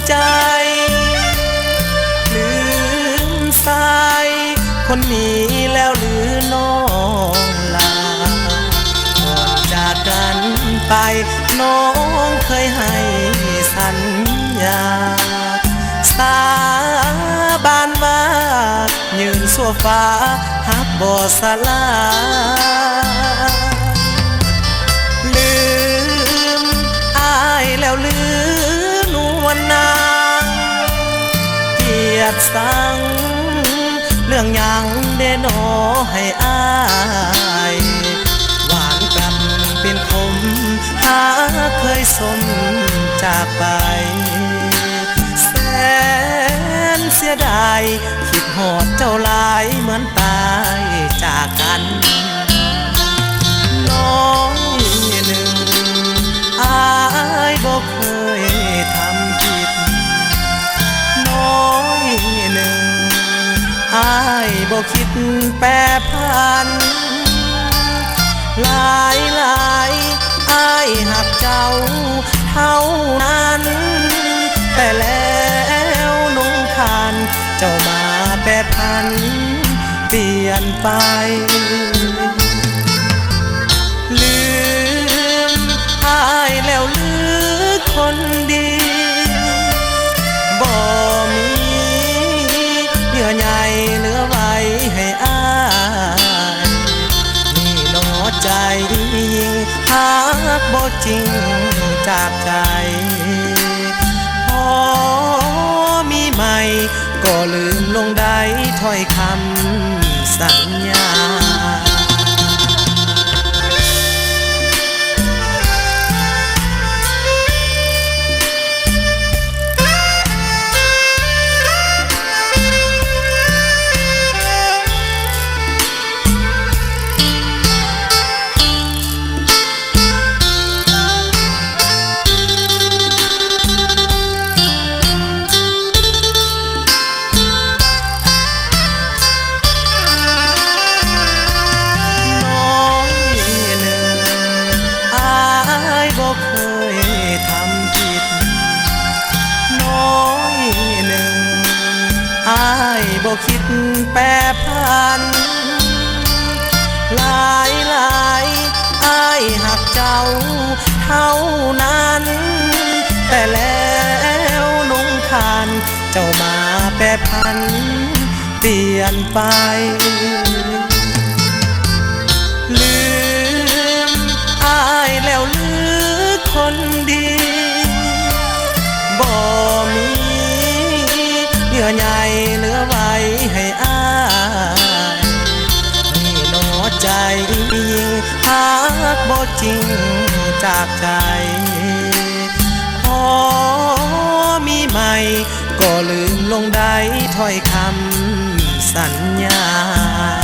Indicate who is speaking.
Speaker 1: ใจลืมสายคนนี้แล้วหรือน้องลาก่อนจากกันไปน้องเคยให้สัญญาสาบานว่ายืนสัวฟ้าหักบ่สลาลืมอายแล้วลือนวลนางเกียรติสังเรื่องยังเด้นอให้อายหวานกลับเป็นคมหาเคยสมจากไปแสนเสียดายคิดหอดเจ้าหลายเหมือนตายจากกันน้องหนึ่งอายบ่เคยทำผิดน้องหนึ่งอายบ่คิดแปรผันหลายอายหักเจ้าเท่านั้นแต่แล้วนุ่งคานเจ้ามาแปรผันเปลี่ยนไปลืมอายแล้วลือคนดีบ่มีเยื่อใยเหลือไว้ให้อายนี่หนอใจยิ่งหักบ่จริงจากใจพอมีใหม่ก็ลืมลงได้ถ้อยคำสัญญาอายบ่คิดแปรผันหลายอายหักเจ้าเท่านั้นแต่แล้วนุ่งคานเจ้ามาแปรผันเปลี่ยนไปลืมอายแล้วลือคนดีบ่มีเยื่อใยเหลือไว้ให้อายนี่หนอใจยิ่งหักบ่จริงจากใจพอมีใหม่ก็ลืมลงได้ถ้อยคำสัญญา